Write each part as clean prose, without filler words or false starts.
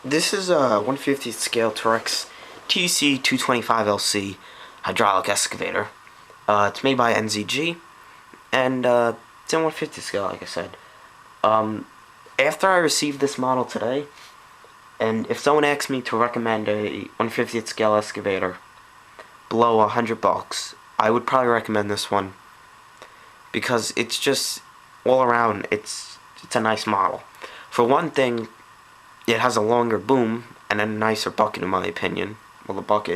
This is a 150th scale Terex TC225LC hydraulic excavator. It's made by NZG, and it's in 150th scale, like I said. After I received this model today, and if someone asked me to recommend a 150th scale excavator below $100, I would probably recommend this one because it's just all around. It's a nice model. For one thing, it has a longer boom and a nicer bucket, in my opinion. Well, the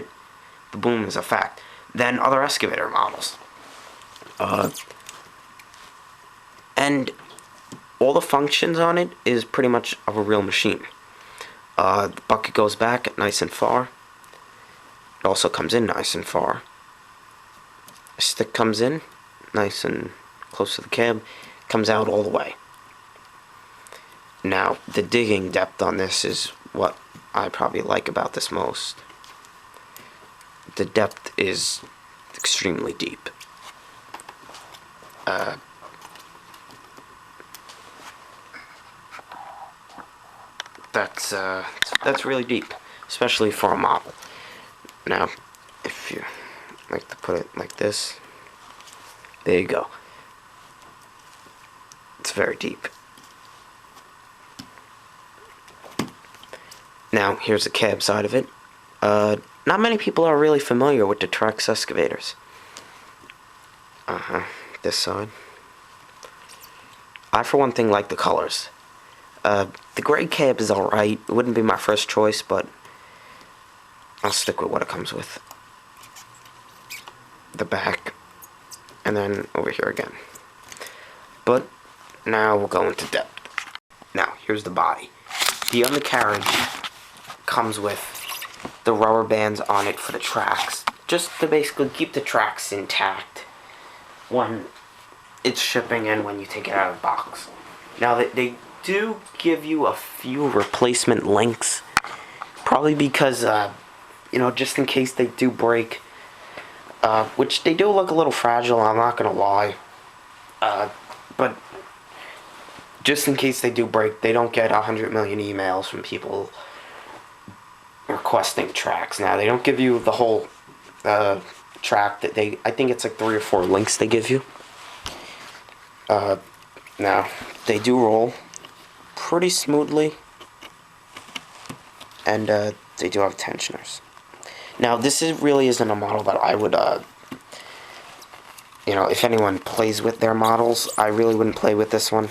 boom is a fact, than other excavator models. And all the functions on it is pretty much of a real machine. The bucket goes back nice and far. It also comes in nice and far. A stick comes in nice and close to the cab, comes out all the way. Now, the digging depth on this is what I probably like about this most. The depth is extremely deep. That's really deep, especially for a model. Now, if you like to put it like this, there you go. It's very deep. Now, here's the cab side of it. Not many people are really familiar with the Terex excavators. This side. I, for one thing, like the colors. The gray cab is alright. It wouldn't be my first choice, but I'll stick with what it comes with. The back. And then over here again. But now we'll go into depth. Now, here's the body. The undercarriage comes with the rubber bands on it for the tracks, just to basically keep the tracks intact when it's shipping and when you take it out of the box. Now, they do give you a few replacement links, probably because, just in case they do break, which they do look a little fragile, I'm not gonna lie, but just in case they do break, they don't get 100 million emails from people requesting tracks. Now, they don't give you the whole track that I think it's like 3 or 4 links they give you. Now, they do roll pretty smoothly, and they do have tensioners. Now, this really isn't a model that I would, if anyone plays with their models, I really wouldn't play with this one.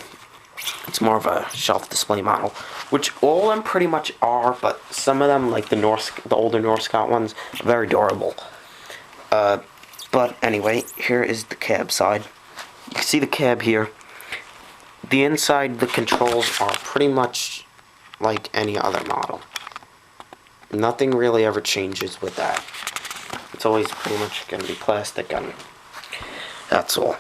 It's more of a shelf display model, which all of them pretty much are, but some of them, like the older North Scott ones, are very durable. But anyway, here is the cab side. You can see the cab here. The inside, the controls are pretty much like any other model. Nothing really ever changes with that. It's always pretty much going to be plastic, and that's all.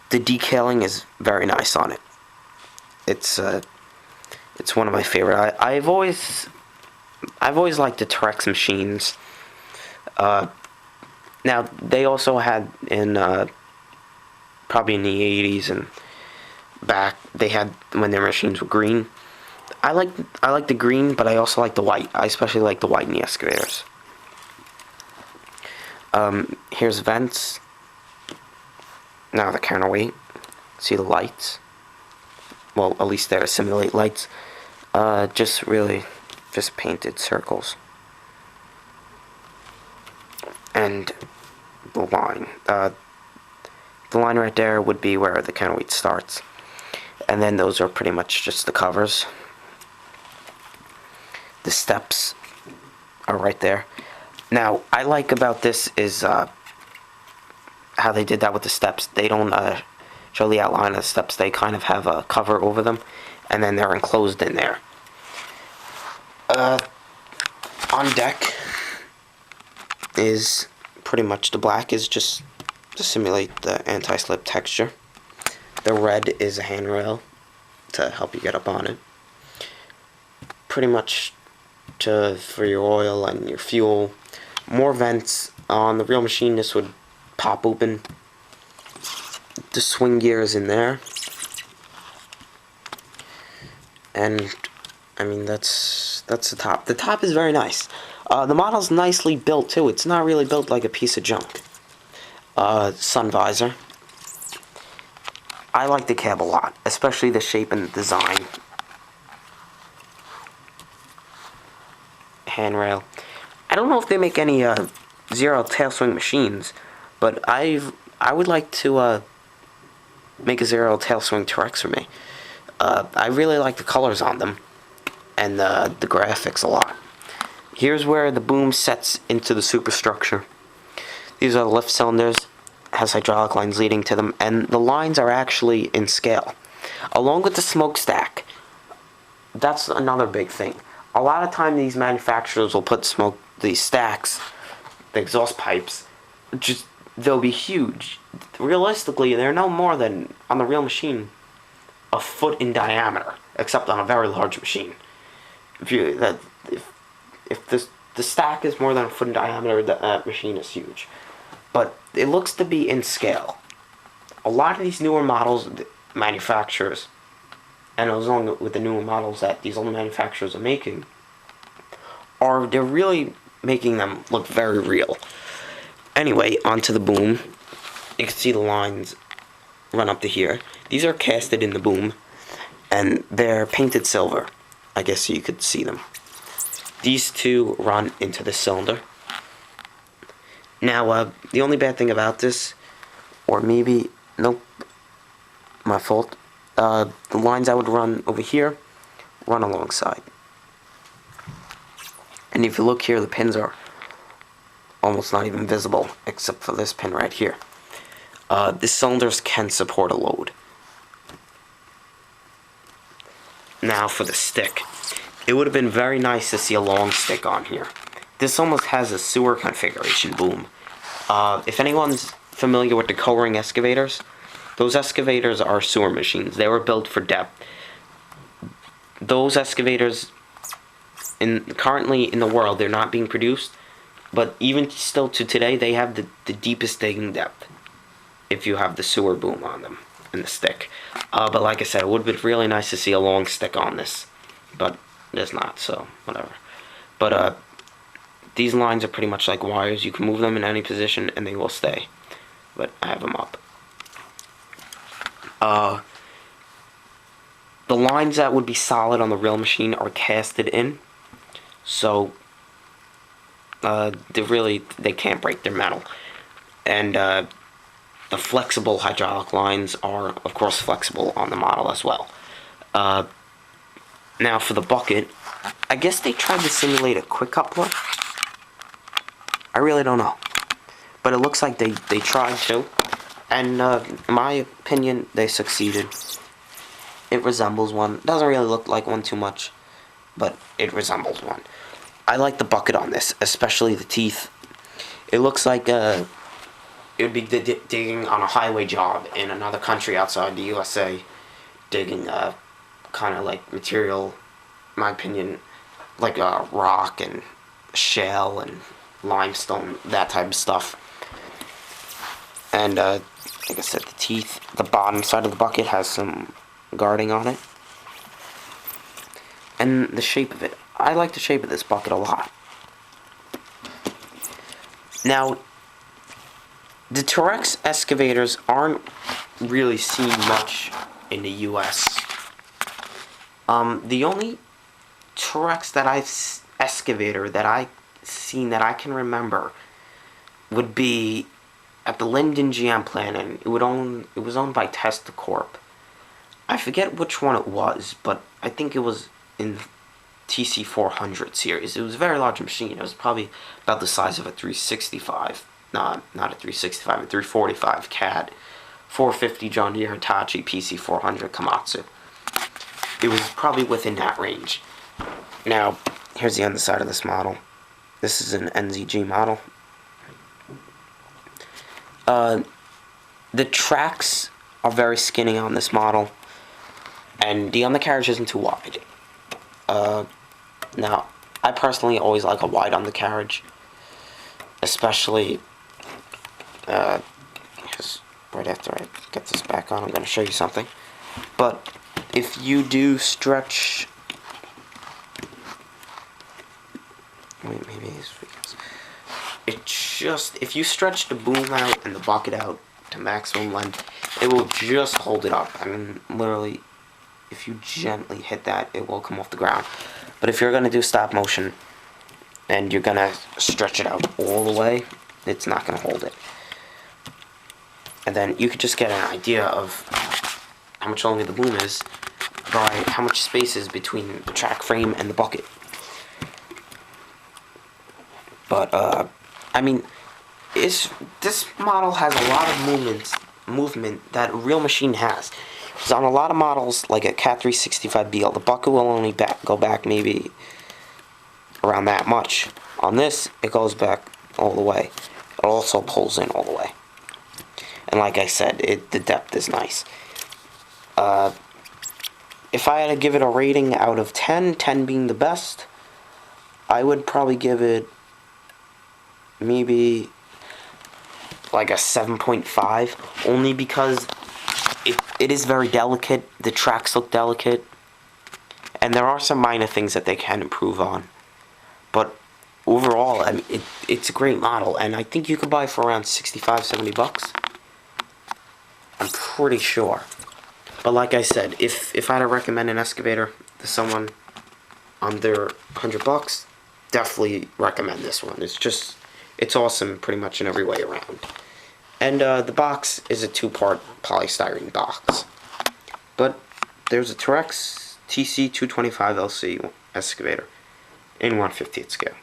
The decaling is very nice on it. It's one of my favorite. I've always liked the Terex machines. Now, they also had in probably in the 80s and back, they had when their machines were green. I like the green, but I also like the white. I especially like the white in the excavators. Here's vents. Now the counterweight. See the lights? Well, at least they're to simulate lights. Just painted circles. And the line. The line right there would be where the counterweight starts. And then those are pretty much just the covers. The steps are right there. Now, I like about this is how they did that with the steps. They don't show the outline of the steps. They kind of have a cover over them, and then they're enclosed in there. On deck is pretty much the black is just to simulate the anti-slip texture. The red is a handrail to help you get up on it. Pretty much for your oil and your fuel. More vents. On the real machine, this would pop open. The swing gear is in there. And I mean, that's the top. The top is very nice. The model's nicely built too. It's not really built like a piece of junk. Sun visor. I like the cab a lot, especially the shape and the design. Handrail. I don't know if they make any zero tail swing machines, but I would like to make a zero tail swing Terex for me. I really like the colors on them and the graphics a lot. Here's where the boom sets into the superstructure. These are the lift cylinders, has hydraulic lines leading to them, and the lines are actually in scale. Along with the smokestack, that's another big thing. A lot of time these manufacturers will put these stacks, the exhaust pipes, they'll be huge. Realistically, they're no more than, on the real machine, a foot in diameter, except on a very large machine. If the stack is more than a foot in diameter, that machine is huge. But it looks to be in scale. A lot of these newer models, manufacturers, and along with the newer models that these old manufacturers are making, they're really making them look very real. Anyway, onto the boom. You can see the lines run up to here. These are casted in the boom, and they're painted silver. I guess you could see them. These two run into the cylinder. Now, the only bad thing about this, or maybe, nope, my fault, the lines I would run over here, run alongside. And if you look here, the pins are almost not even visible, except for this pin right here. The cylinders can support a load. Now for the stick. It would have been very nice to see a long stick on here. This almost has a sewer configuration boom. If anyone's familiar with the co-ring excavators, those excavators are sewer machines. They were built for depth. Those excavators, currently in the world, they're not being produced, but even still to today, they have the deepest digging depth, if you have the sewer boom on them, and the stick. But like I said, it would have been really nice to see a long stick on this, but there's not, so whatever. But these lines are pretty much like wires. You can move them in any position and they will stay. But I have them up. The lines that would be solid on the real machine are casted in, so they can't break their metal. And the flexible hydraulic lines are, of course, flexible on the model as well. Now for the bucket, I guess they tried to simulate a quick coupler. I really don't know. But it looks like they tried to. And in my opinion, they succeeded. It resembles one. Doesn't really look like one too much, but it resembles one. I like the bucket on this, especially the teeth. It looks like it would be digging on a highway job in another country outside the USA. Digging kind of like material, in my opinion, like rock and shale and limestone, that type of stuff. And like I said, the teeth, the bottom side of the bucket has some guarding on it. And the shape of it, I like the shape of this bucket a lot. Now, the Terex excavators aren't really seen much in the US. The only Terex excavator that I've seen that I can remember would be at the Linden GM plant, and it was owned by Testa Corp. I forget which one it was, but I think it was in TC400 series. It was a very large machine. It was probably about the size of a 365. No, not a 365, a 345 CAD. 450 John Deere Hitachi PC400 Komatsu. It was probably within that range. Now, here's the underside of this model. This is an NZG model. The tracks are very skinny on this model, and the undercarriage isn't too wide. Now, I personally always like a wide undercarriage, especially because right after I get this back on, I'm going to show you something. But if you do stretch wait, maybe it's because it just, if you stretch the boom out and the bucket out to maximum length, it will just hold it up. I mean, literally, if you gently hit that, it will come off the ground. But if you're gonna do stop motion and you're gonna stretch it out all the way, it's not gonna hold it. And then you could just get an idea of how much longer the boom is by how much space is between the track frame and the bucket. But I mean, this model has a lot of movement that a real machine has. Because on a lot of models, like a Cat 365BL, the bucket will only go back maybe around that much. On this, it goes back all the way. It also pulls in all the way. And like I said, the depth is nice. If I had to give it a rating out of 10, 10 being the best, I would probably give it maybe like a 7.5, only because it is very delicate. The tracks look delicate, and there are some minor things that they can improve on. But overall, I mean, it's a great model, and I think you could buy it for around 65, 70 bucks. I'm pretty sure. But like I said, if I had to recommend an excavator to someone under 100 bucks, definitely recommend this one. It's awesome pretty much in every way around. And the box is a 2-part polystyrene box. But there's a Terex TC225LC excavator in 1/50th scale.